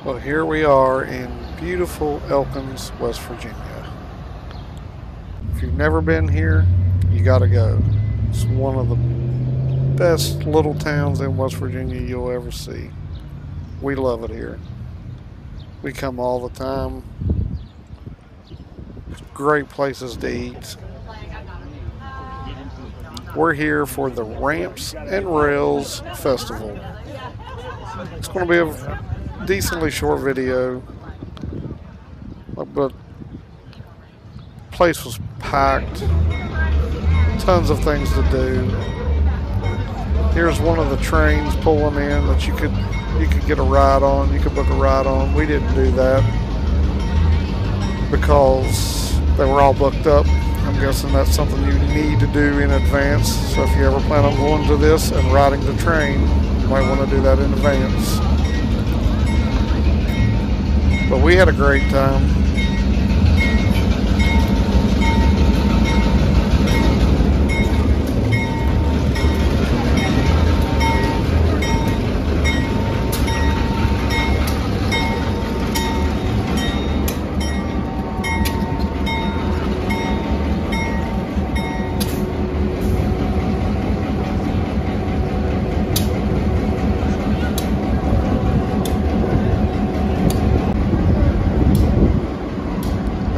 Well, here we are in beautiful Elkins, West Virginia. If you've never been here, you gotta go. It's one of the best little towns in West Virginia you'll ever see. We love it here. We come all the time. Great places to eat. We're here for the Ramps and Rails Festival. It's going to be a decently short video, but the place was packed. Tons of things to do. Here's one of the trains pulling in that you could get a ride on. You could book a ride on. We didn't do that because they were all booked up. I'm guessing that's something you need to do in advance. So if you ever plan on going to this and riding the train, you might want to do that in advance. But we had a great time.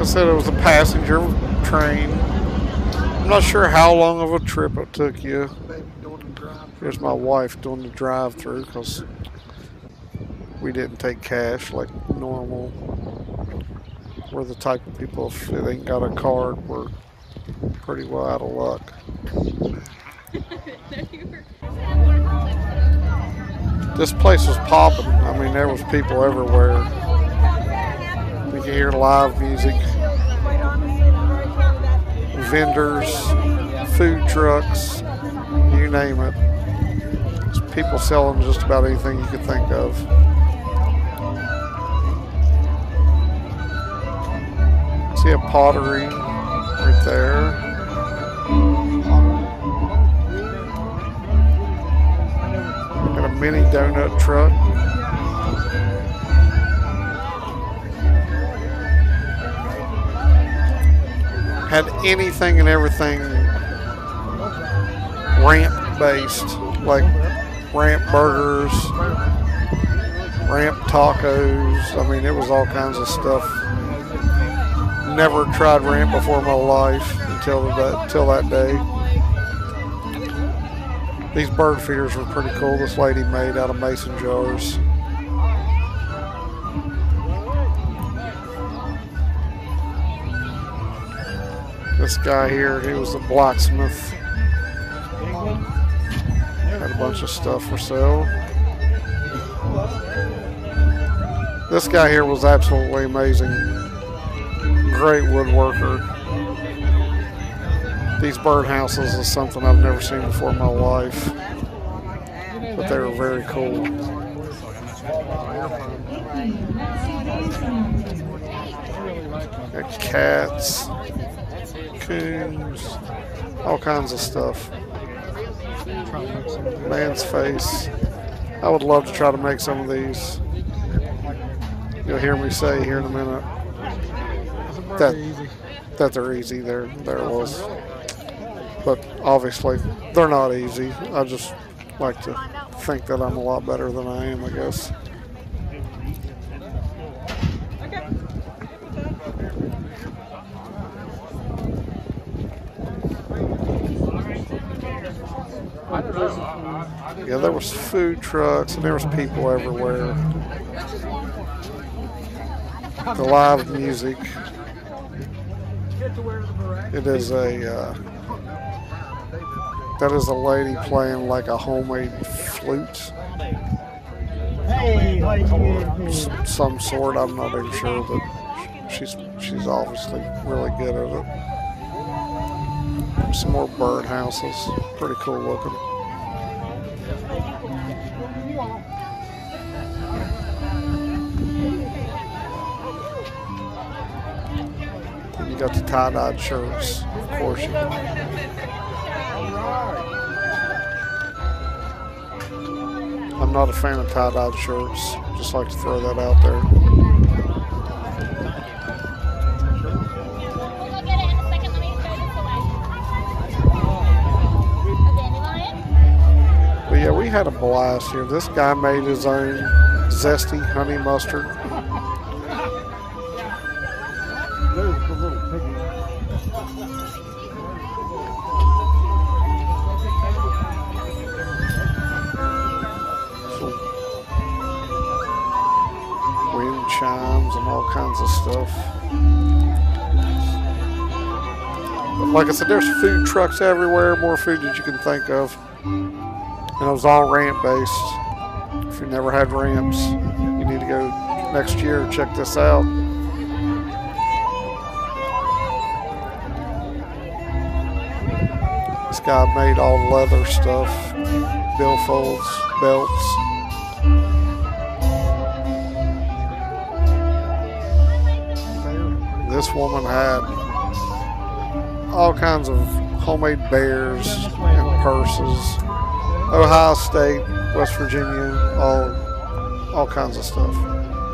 Said it was a passenger train. I'm not sure how long of a trip it took you. Here's my wife doing the drive-through because we didn't take cash like normal. We're the type of people, if they ain't got a card, we're pretty well out of luck. This place was popping. I mean, there was people everywhere. You can hear live music, vendors, food trucks, you name it. There's people selling just about anything you could think of. See a pottery right there. Got a mini donut truck. Had anything and everything ramp based, like ramp burgers, ramp tacos. I mean, it was all kinds of stuff. Never tried ramp before in my life until that day. These bird feeders were pretty cool. This lady made out of mason jars. This guy here, he was a blacksmith. Had a bunch of stuff for sale. This guy here was absolutely amazing. Great woodworker. These birdhouses is something I've never seen before in my life. But they were very cool. Got cats. Coons, all kinds of stuff. Man's face. I would love to try to make some of these. You'll hear me say here in a minute that they're easy. There it was. But obviously they're not easy. I just like to think that I'm a lot better than I am, I guess. Yeah, there was food trucks and there was people everywhere. The live music. It is that is a lady playing like a homemade flute. Some sort, I'm not even sure, but she's obviously really good at it. Some more bird houses, pretty cool looking. And you got the tie-dyed shirts, of course. I'm not a fan of tie-dyed shirts. Just like to throw that out there. But yeah, we had a blast here. This guy made his own zesty honey mustard. There's the little piggy. Wind chimes and all kinds of stuff. But like I said, there's food trucks everywhere, more food that you can think of. And it was all ramp based. If you never had ramps, you need to go next year and check this out. This guy made all leather stuff, billfolds, belts. This woman had all kinds of homemade bears and purses. Ohio State, West Virginia, all kinds of stuff.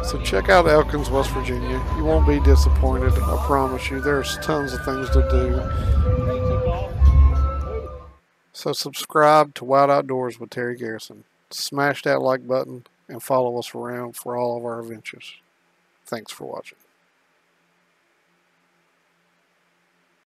So check out Elkins, West Virginia. You won't be disappointed, I promise you. There's tons of things to do. So subscribe to Wild Outdoors with Terry Garrison. Smash that like button and follow us around for all of our adventures. Thanks for watching.